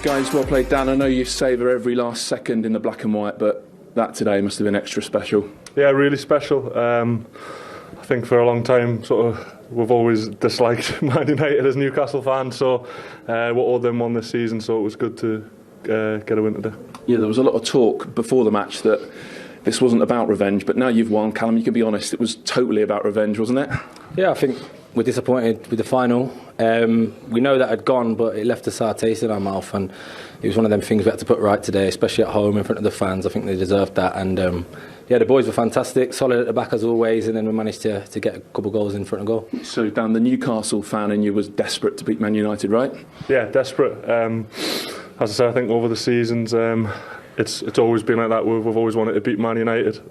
Guys, well played, Dan. I know you savour every last second in the black and white, but that today must have been extra special. Yeah, really special. I think for a long time, we've always disliked Man United as Newcastle fans, so we're all them won this season, so it was good to get a win today. Yeah, there was a lot of talk before the match that this wasn't about revenge, but now you've won, Callum, you can be honest, it was totally about revenge, wasn't it? Yeah, I think we're disappointed with the final. We know that had gone, but it left a sour taste in our mouth, and it was one of them things we had to put right today, especially at home in front of the fans. I think they deserved that, and yeah, the boys were fantastic, solid at the back as always, and then we managed to get a couple of goals in front of goal. So, Dan, the Newcastle fan in you was desperate to beat Man United, right? Yeah, desperate. As I said, I think over the seasons, it's always been like that. We've always wanted to beat Man United.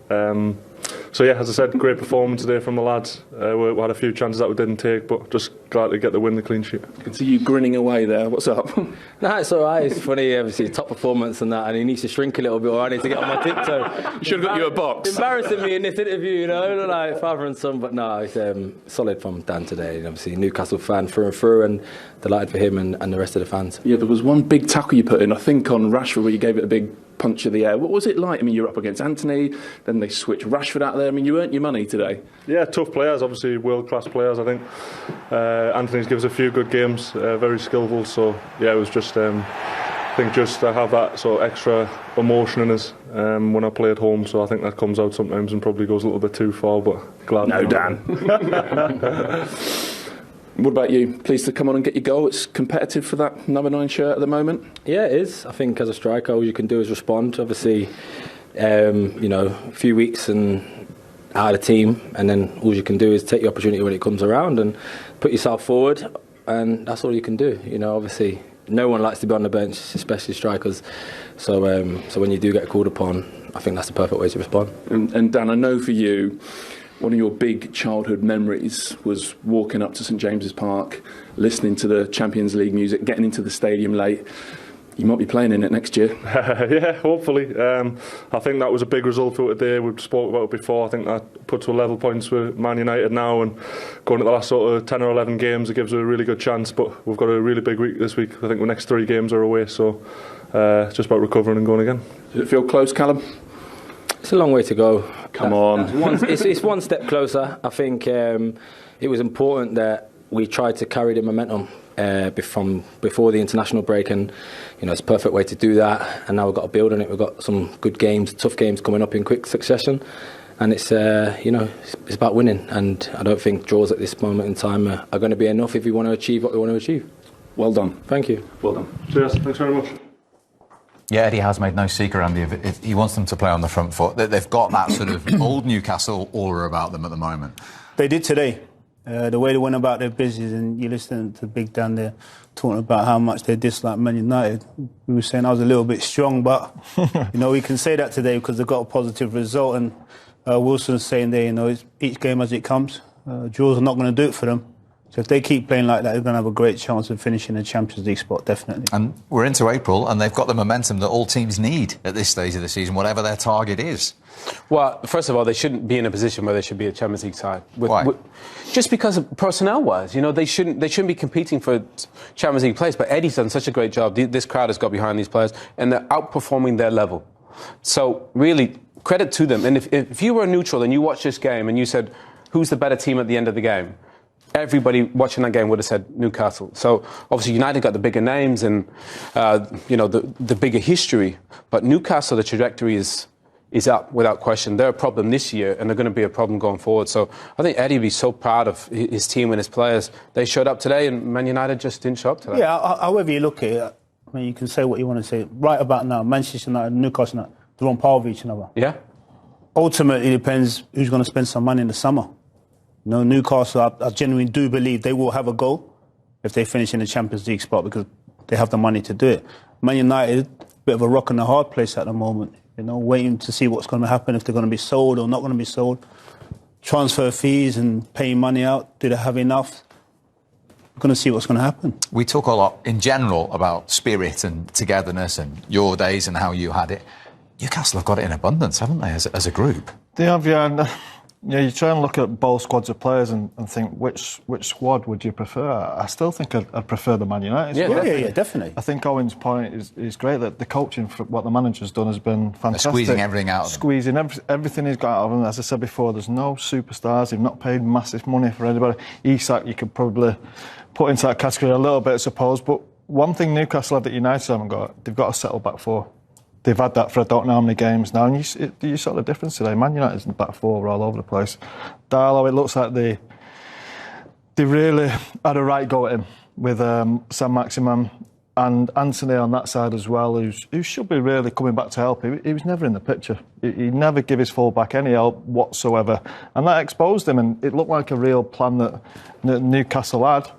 So yeah, as I said, great performance today from the lads. We had a few chances that we didn't take, but just glad to get the win, the clean sheet. I can see you grinning away there. What's up? No, it's all right. It's funny, obviously, top performance and that, and he needs to shrink a little bit, or I need to get on my tiptoe. You should have got you a box. Embarrassing me in this interview, you know, like father and son. But no, it's solid from Dan today. And obviously, Newcastle fan through and through, and delighted for him and the rest of the fans. Yeah, there was one big tackle you put in, I think, on Rashford, where you gave it a big punch of the air. What was it like? I mean, you're up against Anthony, then they switched Rashford out there. I mean, you earned your money today. Yeah, tough players, obviously world-class players, I think. Anthony's gives a few good games, very skillful, so yeah, it was just, I think just to have that sort of extra emotion in us when I play at home, so I think that comes out sometimes and probably goes a little bit too far, but glad. No, Dan. What about you? Pleased to come on and get your goal. It's competitive for that number 9 shirt at the moment. Yeah, it is. I think as a striker, all you can do is respond. Obviously, a few weeks and out of the team, and then all you can do is take the opportunity when it comes around and put yourself forward, and that's all you can do. You know, obviously, no one likes to be on the bench, especially strikers. So when you do get called upon, I think that's the perfect way to respond. And Dan, I know for you, one of your big childhood memories was walking up to St James's Park, listening to the Champions League music, getting into the stadium late. You might be playing in it next year. Yeah, hopefully. I think that was a big result for today. We've spoke about it before. I think that put to a level points with Man United now, and going to the last sort of 10 or 11 games, it gives us a really good chance. But we've got a really big week this week. I think the next 3 games are away, so it's just about recovering and going again. Does it feel close, Callum? It's a long way to go. Come on. It's one step closer. I think it was important that we tried to carry the momentum from before the international break, and it's a perfect way to do that. And now we've got to build on it. We've got some good games, tough games coming up in quick succession, and it's it's about winning. And I don't think draws at this moment in time are going to be enough if we want to achieve what we want to achieve. Well done. Thank you. Well done. Cheers. Thanks very much. Yeah, Eddie has made no secret, Andy, if he wants them to play on the front foot. They've got that sort of old Newcastle aura about them at the moment. They did today. The way they went about their business, and you listen to Big Dan there talking about how much they dislike Man United. We were saying I was a little bit strong, but we can say that today because they got a positive result. And Wilson's saying there, it's each game as it comes. Draws are not going to do it for them. So if they keep playing like that, they're going to have a great chance of finishing a Champions League spot, definitely. And we're into April, and they've got the momentum that all teams need at this stage of the season, whatever their target is. Well, first of all, they shouldn't be in a position where they should be a Champions League side. Why? Just because of personnel-wise, they shouldn't be competing for Champions League place. But Eddie's done such a great job. This crowd has got behind these players, and they're outperforming their level. So really, credit to them. And if you were neutral and you watched this game and you said, who's the better team at the end of the game? Everybody watching that game would have said Newcastle. So obviously United got the bigger names and the bigger history, but Newcastle, the trajectory is up without question. They're a problem this year, and they're going to be a problem going forward. So I think Eddie will be so proud of his team and his players. They showed up today, and Man United just didn't show up today. Yeah, however you look at it, I mean, you can say what you want to say. Right about now, Manchester United and Newcastle United, they're on par with each other. Yeah. Ultimately, it depends who's going to spend some money in the summer. Newcastle, I genuinely do believe they will have a goal if they finish in the Champions League spot because they have the money to do it. Man United, bit of a rock and a hard place at the moment. Waiting to see what's going to happen, if they're going to be sold or not going to be sold. Transfer fees and paying money out, do they have enough? We're going to see what's going to happen. We talk a lot in general about spirit and togetherness and your days and how you had it. Newcastle have got it in abundance, haven't they, as a group? They have, yeah. And Yeah, you try and look at both squads of players and think which squad would you prefer. I still think I'd prefer the Man United squad. Yeah, definitely. I think Owen's point is great, that the coaching for what the manager's done has been fantastic. Squeezing everything out of them. Squeezing everything he's got out of them. As I said before, there's no superstars. They've not paid massive money for anybody. Isak, you could probably put into that category a little bit, I suppose. But one thing Newcastle have that United haven't got, they've got a settled back four. They've had that for I don't know how many games now, and you saw the difference today. Man United's in the back four were all over the place. Darlow, it looks like they really had a right go at him with Saint-Maximin and Anthony on that side as well, who should be really coming back to help. He was never in the picture. He never gave his full back any help whatsoever, and that exposed him. And it looked like a real plan that Newcastle had.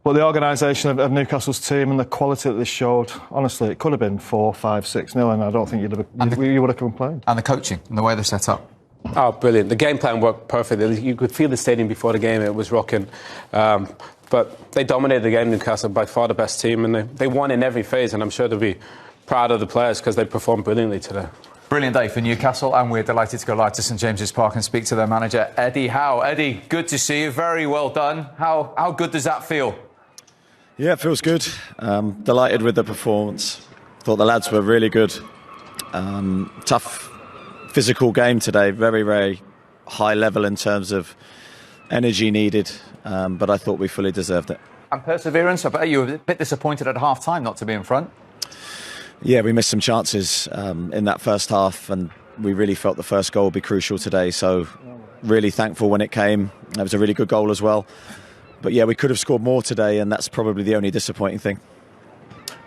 But the organisation of Newcastle's team and the quality that they showed, honestly, it could have been 4, 5, 6-0, and I don't think you would have complained. And the coaching and the way they're set up. Oh, brilliant. The game plan worked perfectly. You could feel the stadium before the game. It was rocking. But they dominated the game, Newcastle, by far the best team, and they won in every phase, and I'm sure they'll be proud of the players because they performed brilliantly today. Brilliant day for Newcastle, and we're delighted to go live to St James's Park and speak to their manager, Eddie Howe. Eddie, good to see you. Very well done. How good does that feel? Yeah, it feels good. Delighted with the performance. Thought the lads were really good. Tough physical game today. Very, very high level in terms of energy needed. But I thought we fully deserved it. And perseverance. I bet you were a bit disappointed at half-time not to be in front. Yeah, we missed some chances in that first half, and we really felt the first goal would be crucial today. So really thankful when it came. It was a really good goal as well. But yeah, we could have scored more today, and that's probably the only disappointing thing.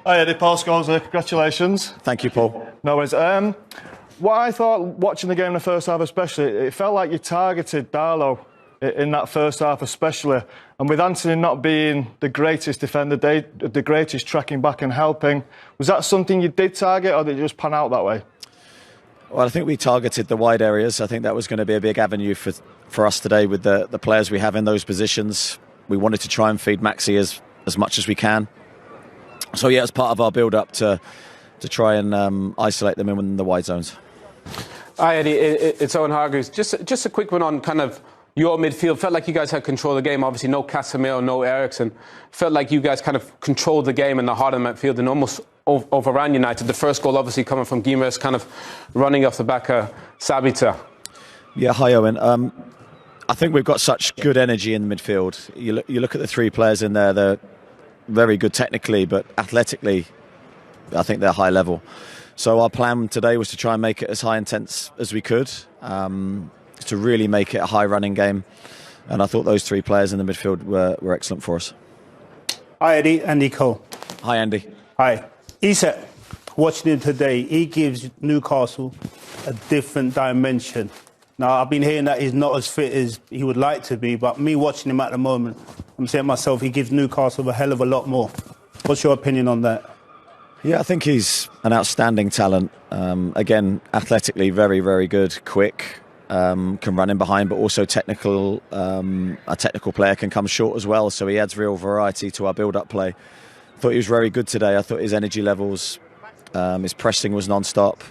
Hi, Eddie. Paul Scholes here. Congratulations. Thank you, Paul. No worries. What I thought, watching the game in the first half especially, it felt like you targeted Darlow in that first half especially. And with Anthony not being the greatest defender, the greatest tracking back and helping, was that something you did target, or did it just pan out that way? Well, I think we targeted the wide areas. I think that was going to be a big avenue for us today with the players we have in those positions. We wanted to try and feed Maxi as much as we can. So yeah, it's part of our build-up to try and isolate them in the wide zones. Hi, Eddie. It's Owen Hargreaves. Just a quick one on kind of your midfield. Felt like you guys had control of the game. Obviously, no Casemiro, no Eriksen. Felt like you guys kind of controlled the game in the heart of the midfield and almost overran United. The first goal obviously coming from Guimaraes, kind of running off the back of Sabitzer. Yeah, hi, Owen. I think we've got such good energy in the midfield. You look at the three players in there, they're very good technically, but athletically, I think they're high level. So our plan today was to try and make it as high intense as we could, to really make it a high running game. And I thought those three players in the midfield were excellent for us. Hi, Eddie. Andy Cole. Hi, Andy. Hi. Isak, watching him today, he gives Newcastle a different dimension. Now, I've been hearing that he's not as fit as he would like to be, but me watching him at the moment, I'm saying to myself, he gives Newcastle a hell of a lot more. What's your opinion on that? Yeah, I think he's an outstanding talent. Again, athletically, very, very good, quick, can run in behind, but also technical. A technical player can come short as well, so he adds real variety to our build-up play. I thought he was very good today. I thought his energy levels, his pressing was non-stop.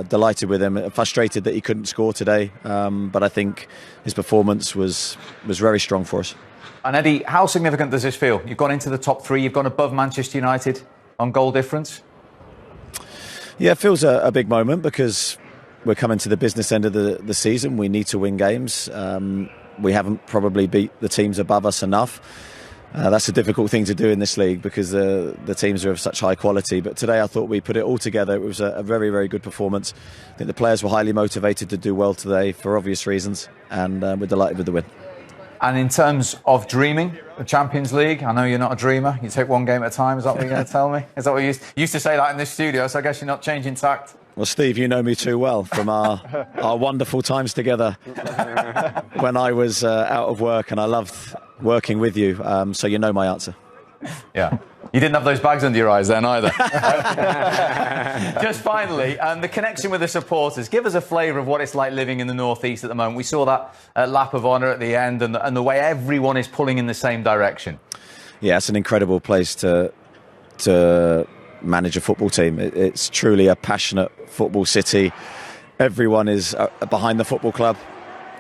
Delighted with him. Frustrated that he couldn't score today, but I think his performance was very strong for us. And Eddie, how significant does this feel? You've gone into the top three, you've gone above Manchester United on goal difference. Yeah, it feels a big moment because we're coming to the business end of the season. We need to win games. We haven't probably beat the teams above us enough. That's a difficult thing to do in this league because the teams are of such high quality. But today I thought we put it all together. It was a very, very good performance. I think the players were highly motivated to do well today for obvious reasons, and we're delighted with the win. And in terms of dreaming, the Champions League, I know you're not a dreamer. You take one game at a time. Is that what you're going to tell me? Is that what you used to say that in this studio? So I guess you're not changing tact. Well, Steve, you know me too well from our wonderful times together when I was out of work, and I loved working with you. So you know my answer. Yeah. You didn't have those bags under your eyes then either. Just finally, the connection with the supporters. Give us a flavour of what it's like living in the North East at the moment. We saw that lap of honour at the end and the way everyone is pulling in the same direction. Yeah, it's an incredible place to manage a football team. It's truly a passionate football city. Everyone is behind the football club.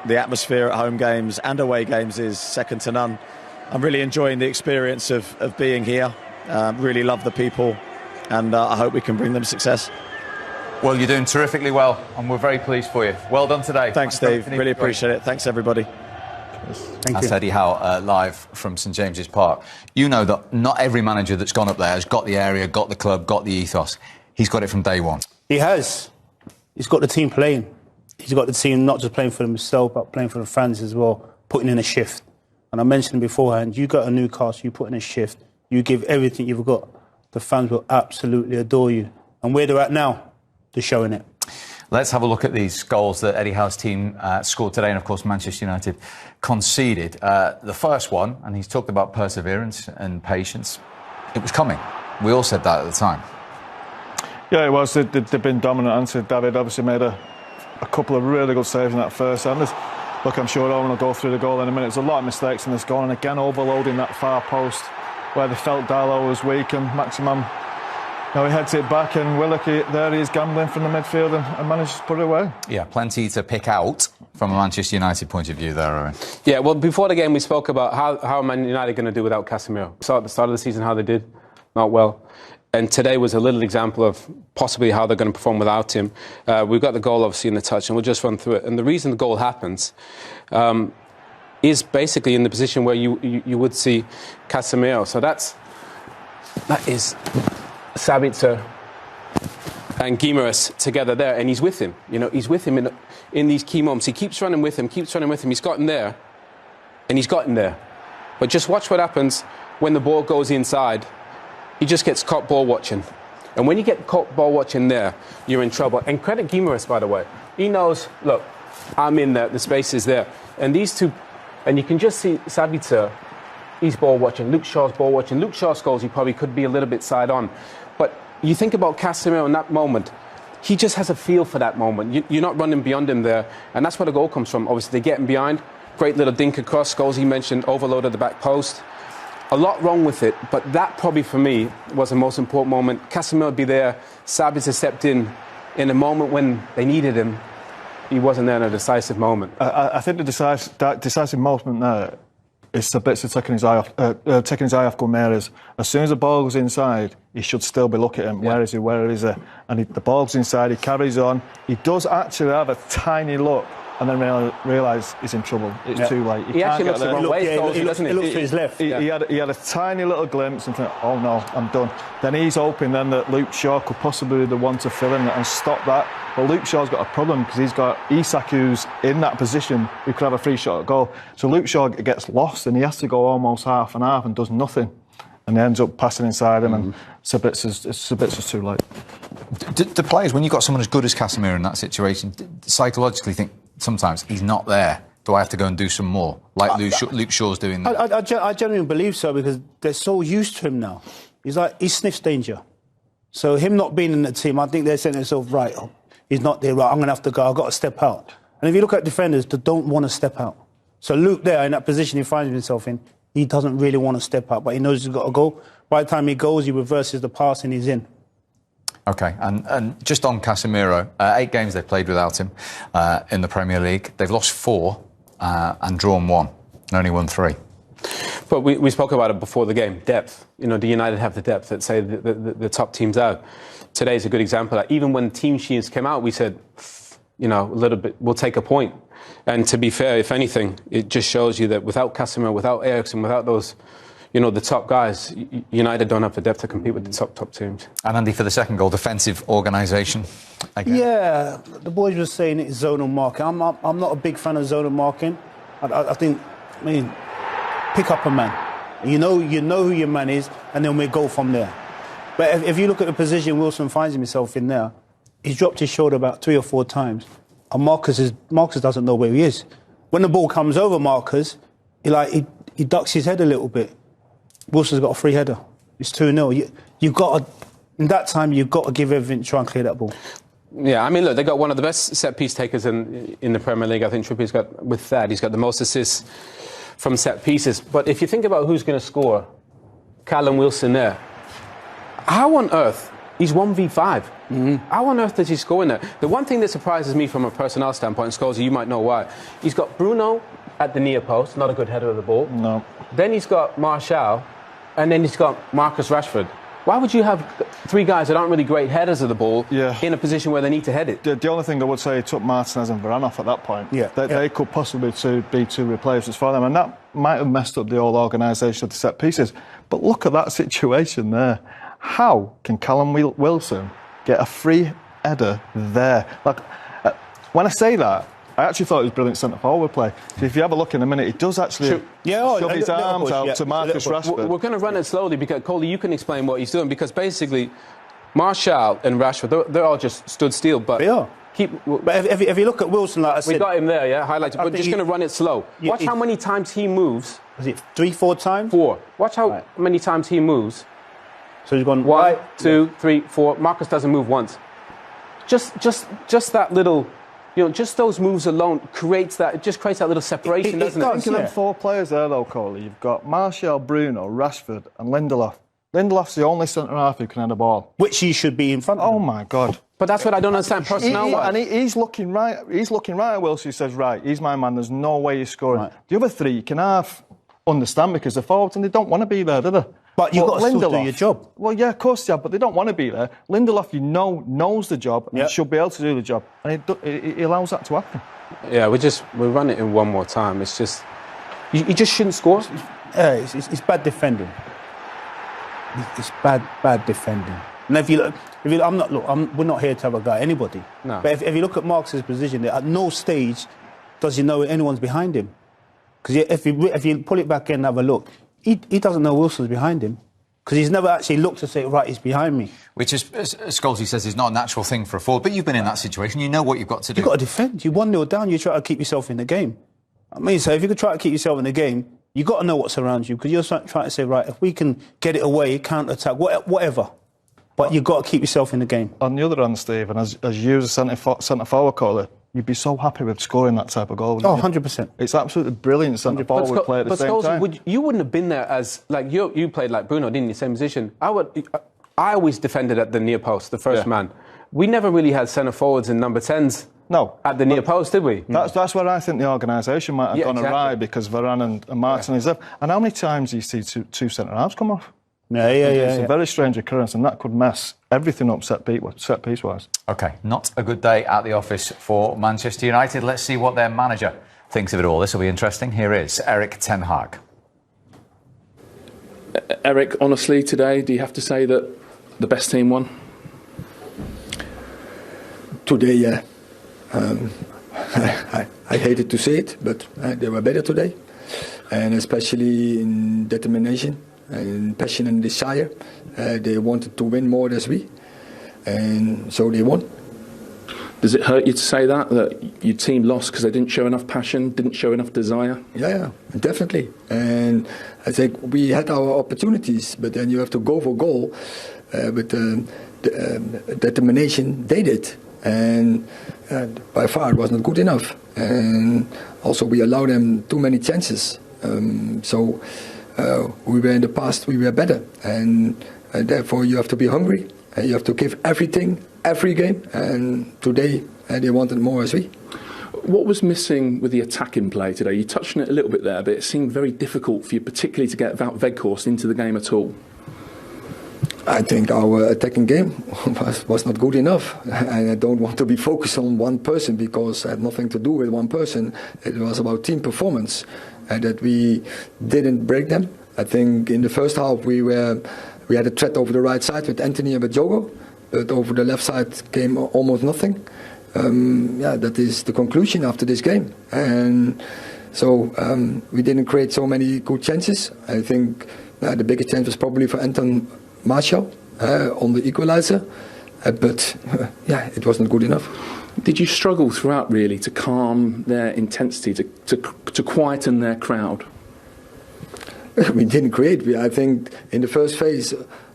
the atmosphere at home games and away games is second to none. I'm really enjoying the experience of being here. Really love the people, and I hope we can bring them success. Well, you're doing terrifically well, and we're very pleased for you. Well done today. Thanks, Steve. Really appreciate it. Thanks, everybody. That's Eddie Howe live from St James's Park. You know that not every manager that's gone up there has got the area, got the club, got the ethos. He's got it from day one. He has. He's got the team playing. He's got the team not just playing for himself, but playing for the fans as well, putting in a shift. And I mentioned beforehand, you go to Newcastle, you put in a shift, you give everything you've got. The fans will absolutely adore you. And where they're at now, they're showing it. Let's have a look at these goals that Eddie Howe's team scored today, and of course Manchester United conceded. The first one, and he's talked about perseverance and patience, it was coming. We all said that at the time. Yeah, it was. They've been dominant, and David obviously made a couple of really good saves in that first. And look, I'm sure Owen will go through the goal in a minute. There's a lot of mistakes in this goal, and again overloading that far post where they felt Darlow was weak, and Maximum, now he heads it back, and Willock, there he is gambling from the midfield and manages to put it away. Yeah, plenty to pick out from a Manchester United point of view there, Owen. Yeah, well, before the game we spoke about how Man United are going to do without Casemiro. So at the start of the season how they did, not well. And today was a little example of possibly how they're going to perform without him. We've got the goal obviously in the touch, and we'll just run through it. And the reason the goal happens is basically in the position where you would see Casemiro. So that is Sabitzer and Guimaraes together there, and he's with him. You know, he's with him in these key moments. He keeps running with him, He's gotten there, and he's gotten there. But just watch what happens when the ball goes inside. He just gets caught ball watching. And when you get caught ball watching there, you're in trouble. And credit Guimaraes, by the way. He knows, look, I'm in there, the space is there. And these two, and you can just see Sabitzer, he's ball watching. Luke Shaw's ball watching. Luke Shaw scores, he probably could be a little bit side on. But you think about Casemiro in that moment, he just has a feel for that moment. You're not running beyond him there. And that's where the goal comes from. Obviously, they get him behind. Great little dink across. Goals he mentioned, overloaded the back post. A lot wrong with it, but that probably for me was the most important moment. Casemiro would be there. Sabitzer stepped in a moment when they needed him. He wasn't there in a decisive moment. I think the decisive moment there is Sabitzer taking his eye off Guimaraes. As soon as the ball goes inside, he should still be looking at him. Yeah. Where is he? And the ball's inside, he carries on. He does actually have a tiny look, and then realise he's in trouble. It's too late. He actually looks the wrong way. He looks to his left. He had a tiny little glimpse and thought, oh no, I'm done. Then he's hoping then that Luke Shaw could possibly be the one to fill in and stop that. But Luke Shaw's got a problem because he's got Isak who's in that position who could have a free shot at goal. So Luke Shaw gets lost and he has to go almost half and half and does nothing. And he ends up passing inside him, and Sabitzer's too late. Do players, when you've got someone as good as Casemiro in that situation, psychologically think sometimes he's not there? Do I have to go and do some more, like Luke Shaw's doing there? I genuinely believe so, because they're so used to him now. He sniffs danger. So him not being in the team, I think they're saying to themselves, right, he's not there, right, I'm going to have to go, I've got to step out. And if you look at defenders, they don't want to step out. So Luke there, in that position he finds himself in, he doesn't really want to step out, but he knows he's got to go. By the time he goes, he reverses the pass and he's in. OK, and just on Casemiro, 8 games they've played without him in the Premier League. They've lost 4 and drawn 1 and only won 3. But we spoke about it before the game, depth. You know, do United have the depth that say the top teams out? Today's a good example of that. Even when team sheets came out, we said, you know, a little bit, we'll take a point. And to be fair, if anything, it just shows you that without Casemiro, without Eriksen, without those, you know, the top guys, United don't have the depth to compete with the top teams. And Andy, for the second goal, defensive organisation again. Yeah, the boys were saying it's zonal marking. I'm not a big fan of zonal marking. I think, pick up a man. You know who your man is, and then we go from there. But if you look at the position Wilson finds himself in there, he's dropped his shoulder about 3 or 4 times. And Marcus doesn't know where he is. When the ball comes over Marcus, he ducks his head a little bit. Wilson's got a free header. It's 2-0. You've got to, in that time, you've got to give everything to try and clear that ball. Yeah, I mean, look, they got one of the best set-piece takers in the Premier League. I think Trippier's got, with that, he's got the most assists from set-pieces. But if you think about who's going to score, Callum Wilson there, how on earth He's 1v5. How on earth does he score in there? The one thing that surprises me from a personnel standpoint, Scholes, you might know why. He's got Bruno at the near post, not a good header of the ball. No. Then he's got Martial, and then he's got Marcus Rashford. Why would you have three guys that aren't really great headers of the ball in a position where they need to head it? The only thing I would say, he took Martinez and Varane off at that point. They could possibly be two replacements for them, and that might have messed up the whole organisation of the set pieces. But look at that situation there. How can Callum Wilson get a free header there? Like, when I say that, I actually thought it was brilliant centre-forward play. So if you have a look in a minute, he does actually shove his arms out to Marcus Rashford. We're going to run it slowly, because, Coley, you can explain what he's doing, because basically Martial and Rashford, they're all just stood still. But they are. But if you look at Wilson, like I said... We got him there, highlighted. But just going to run it slow. Watch how many times he moves. Was it 3-4 times? 4. Watch how many times he moves. So he's gone 1, 2, 3, 4. Marcus doesn't move once. Just that little, just those moves alone creates that little separation, doesn't it? Thinking of 4 players there, though, Coley. You've got Martial, Bruno, Rashford, and Lindelof. Lindelof's the only centre half who can head a ball, which he should be in front of. Oh my God! But that's what I don't understand. Personnel-wise, and he's looking right. He's looking right at Wilson. He says, "Right, he's my man. There's no way he's scoring." Right. The other 3 you can half understand, because they're forwards and they don't want to be there, do they? But you've got to still do your job. Well, yeah, of course they have, but they don't want to be there. Lindelof, knows the job and should be able to do the job, and he allows that to happen. Yeah, we run it in one more time. It's just, you just shouldn't score. It's bad defending. It's bad defending. And if you look, we're not here to have a guy anybody. No. But if you look at Marcus' position, at no stage does he know anyone's behind him. Because if you pull it back in and have a look, he doesn't know Wilson's behind him, because he's never actually looked to say, right, he's behind me. Which is, as Scholesy says, is not a natural thing for a forward. But you've been in that situation. You know what you've got to do. You've got to defend. You're 1-0 down. You try to keep yourself in the game. I mean, so if you could try to keep yourself in the game, you've got to know what's around you, because you're trying to say, right, if we can get it away, counter-attack, whatever. But you've got to keep yourself in the game. On the other hand, Steve, and as you as a centre-forward caller, you'd be so happy with scoring that type of goal. Oh, 100%. It's absolutely brilliant centre-forward play at the same time. You wouldn't have been there as, like, you played like Bruno, didn't you, same position. I always defended at the near post, the first man. We never really had centre-forwards and number 10s. No. At the near post, did we? That's where I think the organisation might have gone awry, because Varane and Martin is there. And how many times do you see two centre-halves come off? It's a very strange occurrence, and that could mess everything up set piece-wise. OK, not a good day at the office for Manchester United. Let's see what their manager thinks of it all. This will be interesting. Here is Erik ten Hag. Eric, honestly, today, do you have to say that the best team won? Today, yeah. I hated to say it, but they were better today. And especially in determination and passion and desire. They wanted to win more than we. And so they won. Does it hurt you to say that your team lost because they didn't show enough passion, didn't show enough desire? Yeah, definitely. And I think we had our opportunities, but then you have to go for goal. But the determination, they did. And by far it was not good enough. And also we allowed them too many chances. So we were in the past, we were better. And therefore you have to be hungry. And you have to give everything, every game. And today they wanted more as we. What was missing with the attacking play today? You touched on it a little bit there, but it seemed very difficult for you, particularly to get Wout Weghorst into the game at all. I think our attacking game was not good enough, and I don't want to be focused on one person because it had nothing to do with one person. It was about team performance, and that we didn't break them. I think in the first half we had a threat over the right side with Anthony and with Jogo, but over the left side came almost nothing. That is the conclusion after this game, and so we didn't create so many good chances. I think the biggest chance was probably for Anton Martial on the equaliser, but it wasn't good enough. Did you struggle throughout really to calm their intensity, to quieten their crowd? We didn't create. I think in the first phase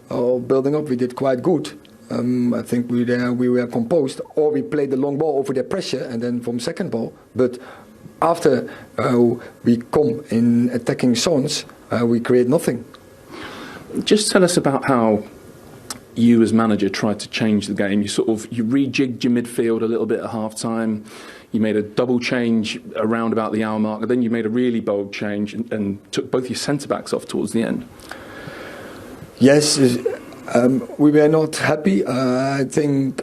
of building up we did quite good. I think we were composed, or we played the long ball over their pressure and then from second ball. But after we come in attacking zones, we create nothing. Just tell us about how you as manager tried to change the game. You rejigged your midfield a little bit at half-time. You made a double change around about the hour mark, and then you made a really bold change and took both your centre-backs off towards the end. Yes, we were not happy. I think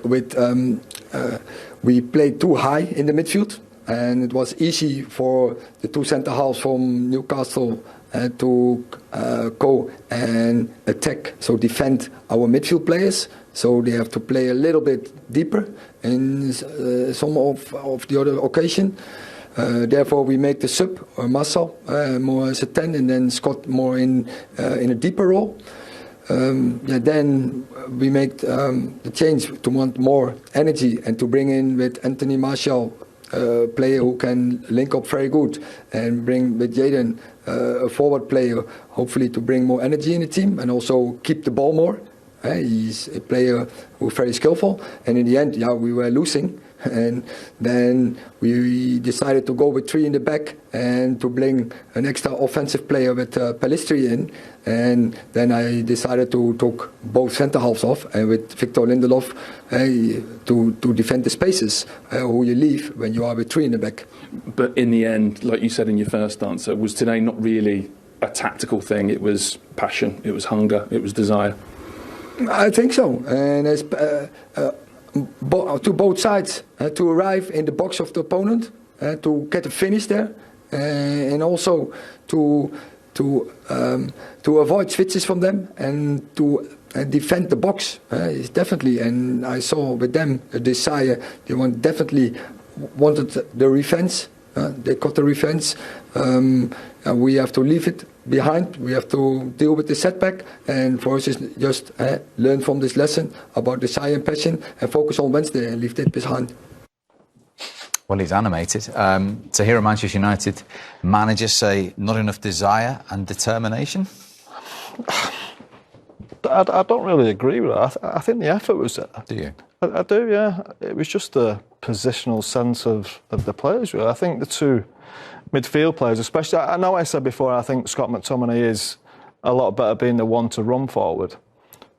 we played too high in the midfield, and it was easy for the two centre-halves from Newcastle to go and attack, so defend our midfield players. So they have to play a little bit deeper in some of the other occasion. Therefore, we make the sub Marcel more as a 10, and then Scott more in a deeper role. Then we make the change to want more energy and to bring in with Anthony Martial, a player who can link up very good, and bring with Jaden a forward player, hopefully to bring more energy in the team and also keep the ball more. He's a player who's very skillful, and in the end, we were losing, and then we decided to go with 3 in the back and to bring an extra offensive player with Pellistri in, and then I decided to take both centre halves off, and with Victor Lindelof to defend the spaces who you leave when you are with 3 in the back. But in the end, like you said in your first answer, was today not really a tactical thing? It was passion, it was hunger, it was desire. I think so, and it's to both sides, to arrive in the box of the opponent, to get a finish there, and also to avoid switches from them and to defend the box. It's definitely, and I saw with them a desire. They definitely wanted the revenge. They got the revenge. And we have to leave it behind. We have to deal with the setback, and for us is just learn from this lesson about desire and passion and focus on Wednesday and leave that behind. Well, he's animated. To hear a Manchester United manager say not enough desire and determination? I don't really agree with that. I think the effort was there. Do you? I do, yeah. It was just the positional sense of the players, really. I think the two midfield players, especially, I know I said before, I think Scott McTominay is a lot better being the one to run forward.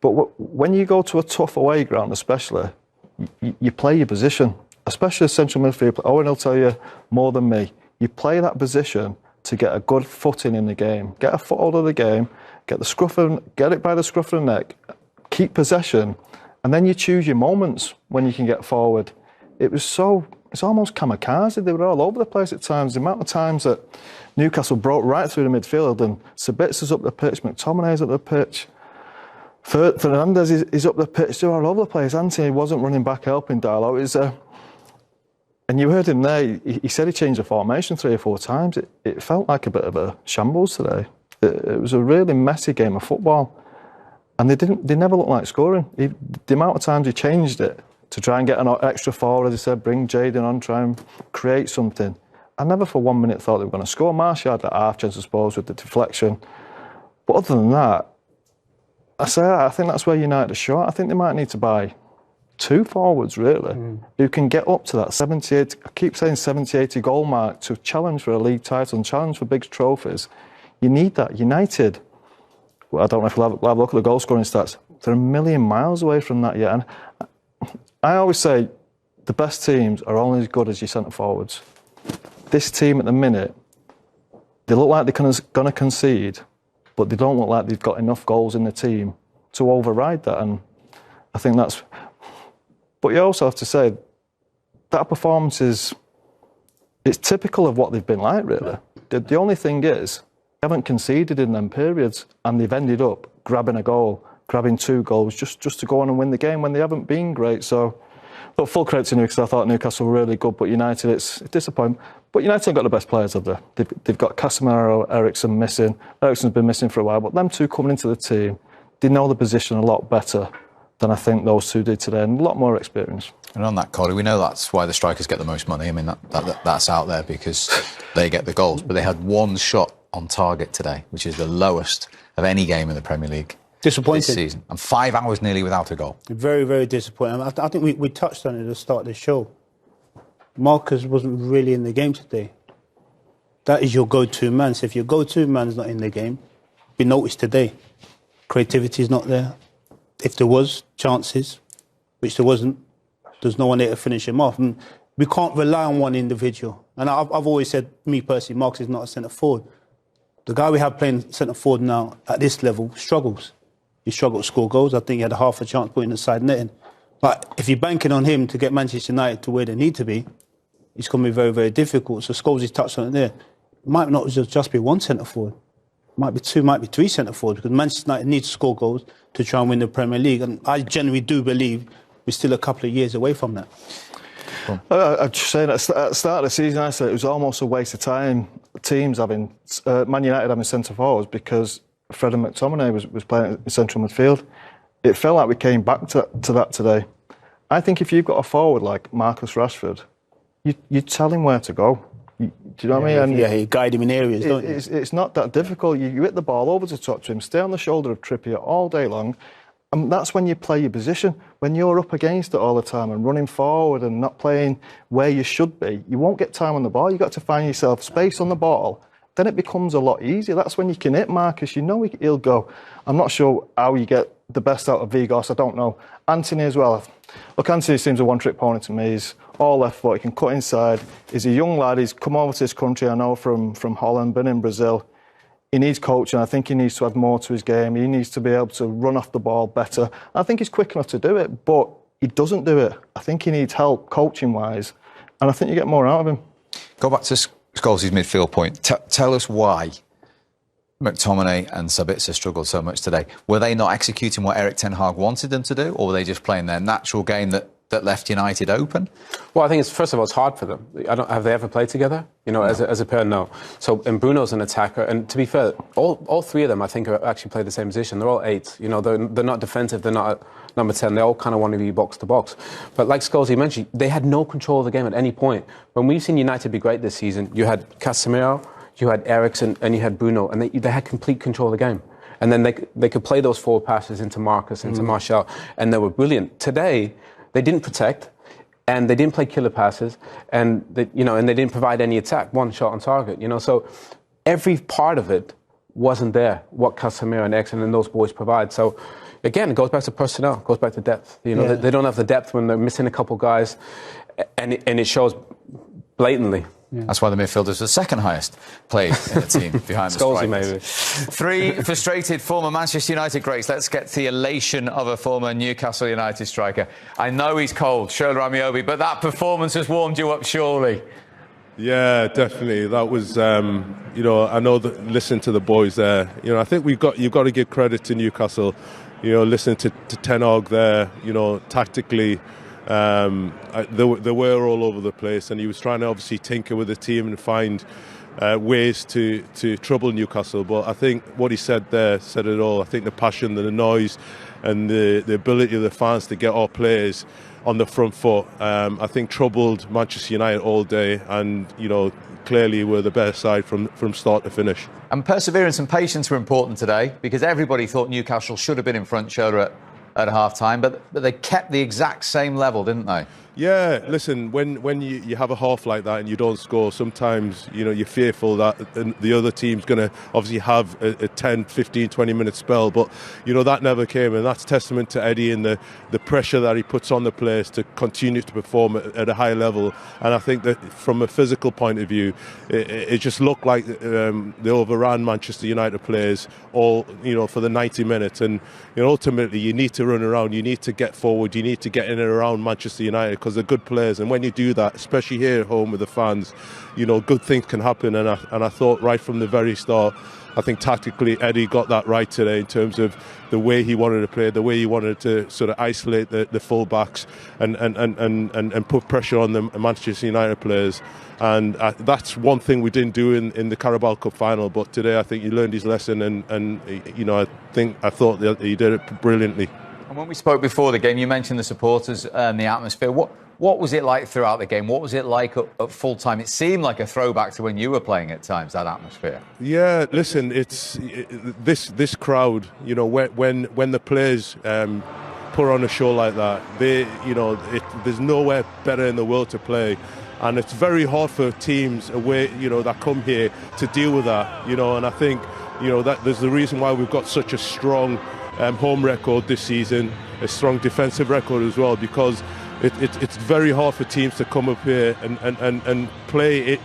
But when you go to a tough away ground, especially, you play your position, especially as central midfield. Owen will tell you more than me. You play that position to get a good footing in the game, get a foothold of the game, get it by the scruff of the neck, keep possession, and then you choose your moments when you can get forward. It's almost kamikaze. They were all over the place at times. The amount of times that Newcastle broke right through the midfield, and Sabitza's up the pitch, McTominay's up the pitch, Fernandez is up the pitch. They're all over the place. Anthony wasn't running back helping Darlow. And you heard him there. He said he changed the formation 3 or 4 times. It felt like a bit of a shambles today. It was a really messy game of football, and they never looked like scoring. The amount of times he changed it to try and get an extra forward, as he said, bring Jaden on, try and create something. I never for 1 minute thought they were going to score. Martial had that half chance, I suppose, with the deflection. But other than that, I think that's where United are short. I think they might need to buy 2 forwards, really, who can get up to that 78, I keep saying 70, 80 goal mark to challenge for a league title and challenge for big trophies. You need that. United, well, I don't know if we'll have a look at the goal scoring stats. They're a million miles away from that yet. And I always say the best teams are only as good as your centre forwards. This team at the minute, they look like they're going to concede, but they don't look like they've got enough goals in the team to override that. And I think that's... But you also have to say, that performance it's typical of what they've been like, really. The only thing is, they haven't conceded in them periods, and they've ended up grabbing a goal, grabbing 2 goals, just to go on and win the game when they haven't been great. So, but full credit to Newcastle. I thought Newcastle were really good, but United, it's disappointing. But United have got the best players of there. They've got Casemiro, Eriksen missing. Eriksen's been missing for a while, but them 2 coming into the team, they know the position a lot better than I think those 2 did today, and a lot more experience. And on that, Collie, we know that's why the strikers get the most money. I mean, that's out there because they get the goals. But they had 1 shot on target today, which is the lowest of any game in the Premier League Disappointed. this season. And 5 hours nearly without a goal. Very, very disappointing. I think we touched on it at the start of the show. Marcus wasn't really in the game today. That is your go-to man. So if your go-to man is not in the game, be noticed today. Creativity is not there. if there was chances, which there wasn't, there's no one there to finish him off. And we can't rely on one individual. And I've always said, me personally, Marcus is not a centre forward. The guy we have playing centre forward now at this level struggles. He struggled to score goals. I think he had half a chance putting the side netting. But if you're banking on him to get Manchester United to where they need to be, it's going to be very, very difficult. So Scholes touched on it there. It might not just be one centre forward. It might be two, might be three centre forwards, because Manchester United needs to score goals to try and win the Premier League. And I genuinely do believe we're still a couple of years away from that. I'd just say that at the start of the season, I said it was almost a waste of time. Teams having Man United having centre forwards because Fred and McTominay was playing in central midfield. It felt like we came back to that today. I think if you've got a forward like Marcus Rashford, you tell him where to go. Do you know what I mean? You guide him in areas, don't you? It's not that difficult. You hit the ball over to talk to him, stay on the shoulder of Trippier all day long. And that's when you play your position. When you're up against it all the time and running forward and not playing where you should be, you won't get time on the ball. You've got to find yourself space on the ball. Then it becomes a lot easier. That's when you can hit Marcus. You know he'll go. I'm not sure how you get the best out of Vigos. I don't know. Anthony as well. Look, Anthony seems a one-trick pony to me. He's all left foot. He can cut inside. He's a young lad. He's come over to this country, I know, from Holland, been in Brazil. He needs coaching. I think he needs to add more to his game. He needs to be able to run off the ball better. I think he's quick enough to do it, but he doesn't do it. I think he needs help coaching-wise, and I think you get more out of him. Go back to Scholes' midfield point. Tell us why McTominay and Sabitzer struggled so much today. Were they not executing what Erik ten Hag wanted them to do, or were they just playing their natural game that left United open? Well, I think first of all, it's hard for them. Have they ever played together? No. As a pair, no. So, and Bruno's an attacker, and to be fair, all three of them, I think, actually play the same position. They're all 8. They're not defensive. They're not number 10. They all kind of want to be box to box. But like Scholes mentioned, they had no control of the game at any point. When we've seen United be great this season, you had Casemiro, you had Eriksen, and you had Bruno, and they had complete control of the game. And then they could play those forward passes into Marcus, into Martial, and they were brilliant. Today, they didn't protect, and they didn't play killer passes, and they didn't provide any attack, one shot on target. So every part of it wasn't there. What Casemiro and Eriksen and those boys provide. So again, it goes back to personnel, it goes back to depth. They don't have the depth when they're missing a couple guys, and it shows blatantly. Yeah. That's why the midfielder's the second highest played in the team behind the strikers. Maybe. 3 frustrated former Manchester United greats. Let's get to the elation of a former Newcastle United striker. I know he's cold, Shola Ramiobi, but that performance has warmed you up, surely. Yeah, definitely. That was, I know that. Listen to the boys there. I think you've got to give credit to Newcastle. Listening to Ten Hag there. Tactically. They were all over the place, and he was trying to obviously tinker with the team and find ways to trouble Newcastle. But I think what he said there said it all. I think the passion, the noise, and the ability of the fans to get our players on the front foot, I think troubled Manchester United all day, and clearly were the better side from start to finish. And perseverance and patience were important today, because everybody thought Newcastle should have been in front, Shola, at half-time, but they kept the exact same level, didn't they? Yeah, listen, when you have a half like that and you don't score, sometimes, you're fearful that the other team's going to obviously have a 10, 15, 20-minute spell, but, that never came, and that's testament to Eddie and the pressure that he puts on the players to continue to perform at a high level. And I think that from a physical point of view, it just looked like they overran Manchester United players all, for the 90 minutes, and ultimately you need to run around, you need to get forward, you need to get in and around Manchester United, because they're good players, and when you do that, especially here at home with the fans, good things can happen. And I thought right from the very start, I think tactically Eddie got that right today in terms of the way he wanted to play, the way he wanted to sort of isolate the full-backs and put pressure on the Manchester United players. And that's one thing we didn't do in the Carabao Cup final, but today I think he learned his lesson, and I thought that he did it brilliantly. And when we spoke before the game, you mentioned the supporters and the atmosphere. What was it like throughout the game? What was it like at full time? It seemed like a throwback to when you were playing at times, that atmosphere. Yeah, listen, this crowd, when the players put on a show like that, there's nowhere better in the world to play. And it's very hard for teams away, that come here to deal with that, and I think, that there's the reason why we've got such a strong home record this season, a strong defensive record as well, because it's very hard for teams to come up here and play it,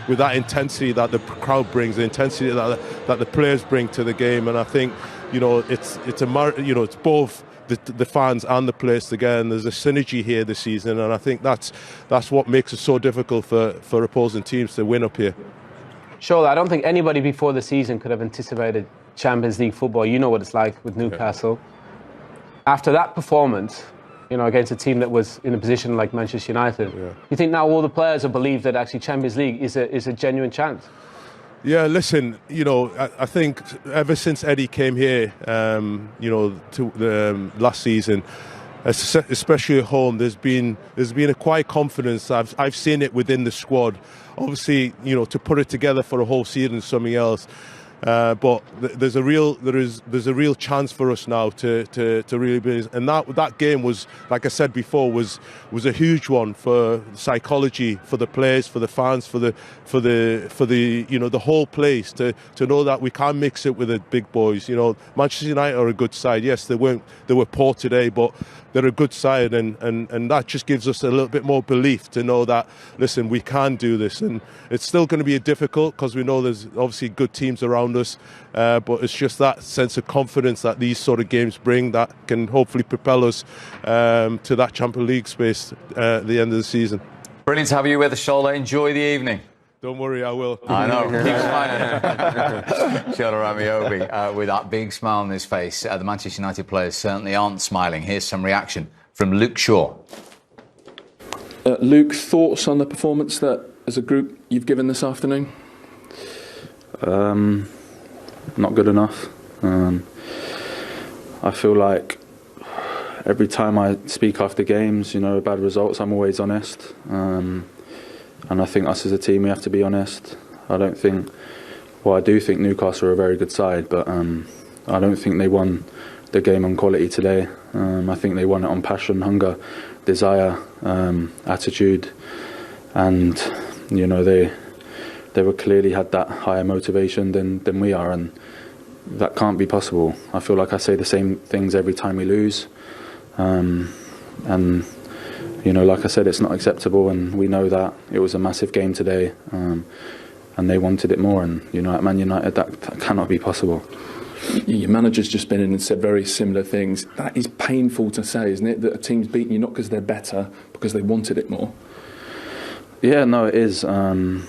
with that intensity that the crowd brings, the intensity that the players bring to the game. And I think, it's both the fans and the players together, and there's a synergy here this season, and I think that's what makes it so difficult for opposing teams to win up here. Surely, I don't think anybody before the season could have anticipated Champions League football. You know what it's like with Newcastle. Yeah. After that performance, against a team that was in a position like Manchester United, you think now all the players have believed that actually Champions League is a genuine chance? Yeah, listen, I think ever since Eddie came here, to the last season, especially at home, there's been a quiet confidence. I've seen it within the squad. Obviously, to put it together for a whole season is something else. But there's a real chance for us now to really be, and that game was, like I said before, was a huge one for psychology, for the players, for the fans, for the the whole place to know that we can mix it with the big boys. Manchester United are a good side. Yes, they were poor today, but they're a good side, and that just gives us a little bit more belief to know that, listen, we can do this. And it's still going to be difficult because we know there's obviously good teams around us, but it's just that sense of confidence that these sort of games bring that can hopefully propel us to that Champions League space at the end of the season. Brilliant to have you with us, Shola. Enjoy the evening. Don't worry, I will. I know. Keep smiling. Shola Ramiobi with that big smile on his face. The Manchester United players certainly aren't smiling. Here's some reaction from Luke Shaw. Luke, thoughts on the performance that, as a group, you've given this afternoon? Not good enough. I feel like every time I speak after games, bad results, I'm always honest. And I think us as a team, we have to be honest. I do think Newcastle are a very good side, but I don't think they won the game on quality today. I think they won it on passion, hunger, desire, attitude, and they were clearly had that higher motivation than we are, and that can't be possible. I feel like I say the same things every time we lose, and like I said, it's not acceptable, and we know that it was a massive game today, and they wanted it more, and at Man United that cannot be possible. Your manager's just been in and said very similar things. That is painful to say, isn't it? That a team's beaten you not because they're better, because they wanted it more. Yeah, no, it is, and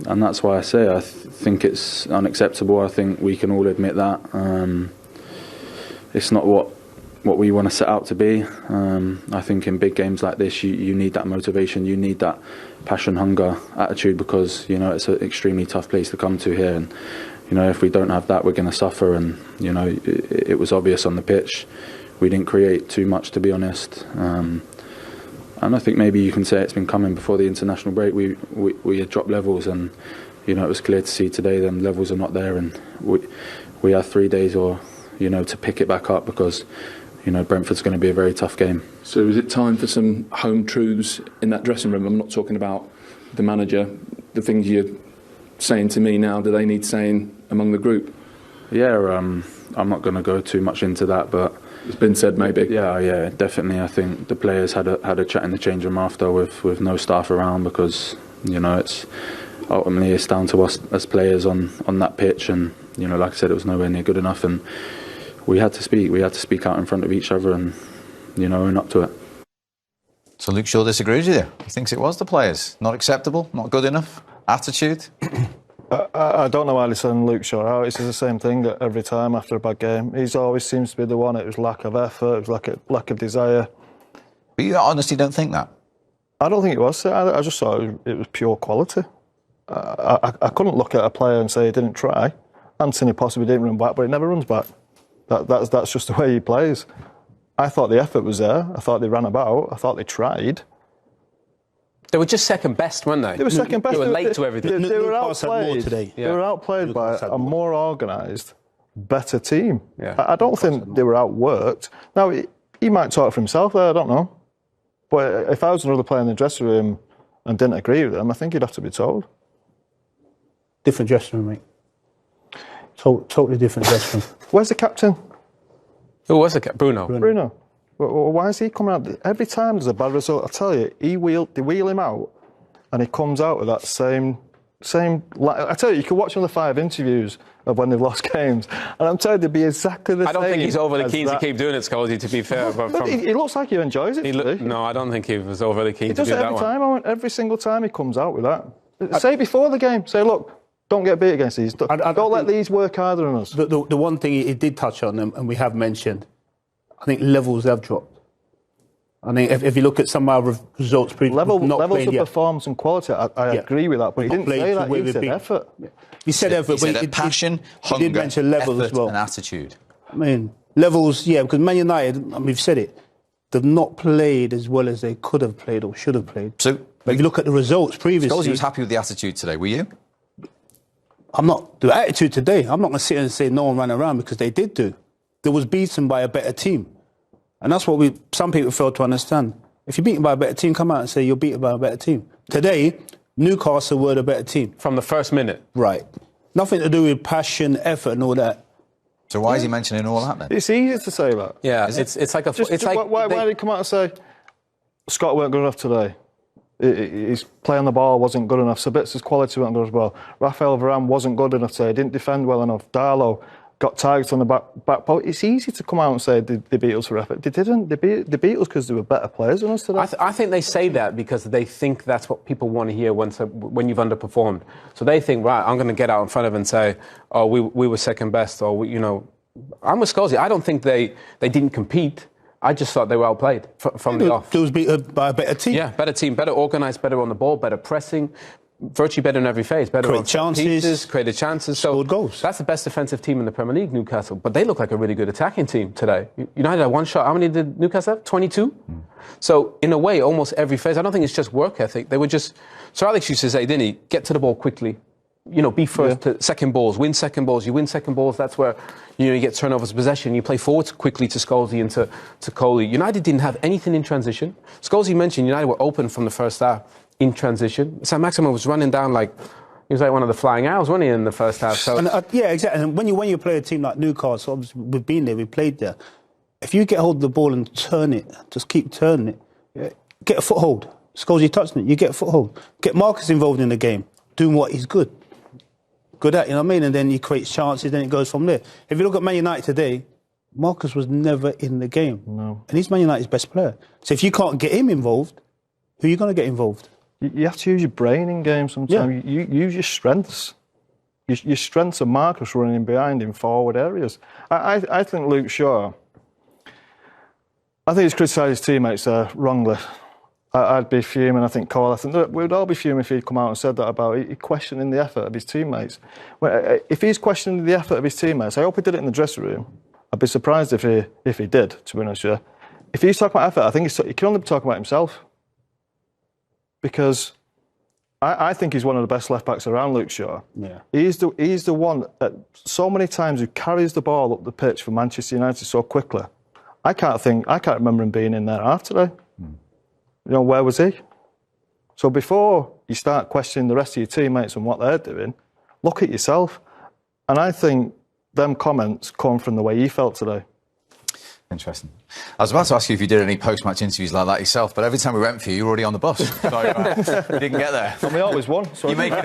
that's why I say I think it's unacceptable. I think we can all admit that. It's not what we want to set out to be. I think in big games like this, you need that motivation, you need that passion, hunger, attitude, because it's an extremely tough place to come to here, and if we don't have that, we're going to suffer. And it was obvious on the pitch. We didn't create too much, to be honest. And I think maybe you can say it's been coming before the international break. We had dropped levels, and it was clear to see today them levels are not there, and we have 3 days to pick it back up, because Brentford's going to be a very tough game. So is it time for some home truths in that dressing room? I'm not talking about the manager, the things you're saying to me now, do they need saying among the group? Yeah, I'm not going to go too much into that, but it's been said maybe. Yeah, definitely. I think the players had a chat in the change room after with no staff around, because it's ultimately it's down to us as players on that pitch, and like I said, it was nowhere near good enough, and we had to speak out in front of each other and own up to it. So Luke Shaw disagrees with you. He thinks it was the players. Not acceptable, not good enough, attitude. I don't know why he's saying Luke Shaw. He says the same thing every time after a bad game. He always seems to be the one. It was lack of effort, it was lack of desire. But you honestly don't think that? I don't think it was. I just thought it was pure quality. I couldn't look at a player and say he didn't try. Anthony possibly didn't run back, but he never runs back. That's just the way he plays. I thought the effort was there. I thought they ran about. I thought they tried. They were just second best, weren't they? They were second best. They were late to everything. They were outplayed today. They were outplayed by a more organised, better team. Yeah. I don't think they were outworked. Now, he might talk for himself there, I don't know. But if I was another player in the dressing room and didn't agree with them, I think he'd have to be told. Different dressing room, mate. Totally different dressing room. Where's the captain? Who was it? Bruno. Well, why is he coming out? Every time there's a bad result, I tell you, they wheel him out, and he comes out with that same. I tell you, you can watch on the 5 interviews of when they've lost games, and I'm telling you, they'd be exactly the same. I don't think he's overly keen to keep doing it, Scotty, to be fair. But he looks like he enjoys it. No, I don't think he was overly keen he to do that one. He does it every time. Every single time he comes out with that. Say before the game, say, look, don't get beat against these. Don't let these work harder on us. The one thing he did touch on, and we have mentioned, I think levels have dropped. I think if you look at some of our results, levels of performance and quality, I agree with that, but he didn't say that. He said effort. He said effort, but he passion, hunger, he did mention levels effort as well. and attitude. I mean, levels, yeah, because Man United, we've said it, they've not played as well as they could have played or should have played. So, but if you look at the results previously... Scholes was happy with the attitude today, were you? I'm not... The attitude today, I'm not going to sit and say no one ran around, because they did do. They was beaten by a better team. And that's what some people fail to understand. If you're beaten by a better team, come out and say you're beaten by a better team. Today, Newcastle were the better team. From the first minute? Right. Nothing to do with passion, effort and all that. So why is he mentioning all that then? It's easy to say that. Yeah, it's like a... Why did he come out and say, Scott weren't good enough today? His play on the ball wasn't good enough. Sabitzer's quality wasn't good as well. Rafael Varane wasn't good enough today. He didn't defend well enough. Darlow got targets on the back post. It's easy to come out and say they beat us for effort. They didn't. They beat us because they were better players than us today. I think they say that because they think that's what people want to hear when you've underperformed. So they think, right, I'm going to get out in front of it and say, oh, we were second best, or I'm with Scotty. I don't think they didn't compete. I just thought they were outplayed from the off. They was beat by a better team. Yeah, better team, better organised, better on the ball, better pressing. Virtually better in every phase. Better created chances, scored goals. That's the best defensive team in the Premier League, Newcastle. But they look like a really good attacking team today. United had one shot. How many did Newcastle have? 22? So, in a way, almost every phase. I don't think it's just work ethic. They were just... Sir Alex used to say, didn't he? Get to the ball quickly. Be first to second balls. Win second balls. You win second balls. That's where, you get turnovers of possession. You play forwards quickly to Scholesy and to Coley. United didn't have anything in transition. Scholesy mentioned United were open from the first half. In transition, Saint-Maximin was running down he was like one of the flying owls, wasn't he, in the first half? So yeah, exactly. And when you play a team like Newcastle, obviously we've been there, we played there. If you get hold of the ball and turn it, just keep turning it, get a foothold. Scores you touching it, you get a foothold. Get Marcus involved in the game, doing what he's good at. You know what I mean? And then he creates chances, then it goes from there. If you look at Man United today, Marcus was never in the game, and he's Man United's best player. So if you can't get him involved, who are you going to get involved? You have to use your brain in games sometimes. You use your strengths. Your strengths are Marcus running behind in forward areas. I think Luke Shaw, I think he's criticised his teammates there wrongly. I'd be fuming, I think Cole, we'd all be fuming if he'd come out and said that about it. He's questioning the effort of his teammates. If he's questioning the effort of his teammates, I hope he did it in the dressing room. I'd be surprised if he did, to be honest with you. If he's talking about effort, I think he can only be talking about himself. Because I think he's one of the best left-backs around, Luke Shaw. Yeah. He's the one that so many times who carries the ball up the pitch for Manchester United so quickly. I can't remember him being in there half today. Where was he? So before you start questioning the rest of your teammates and what they're doing, look at yourself. And I think them comments come from the way he felt today. Interesting. I was about to ask you if you did any post-match interviews like that yourself, but every time we went for you, you were already on the bus. So we didn't get there. And we always won. So you make it.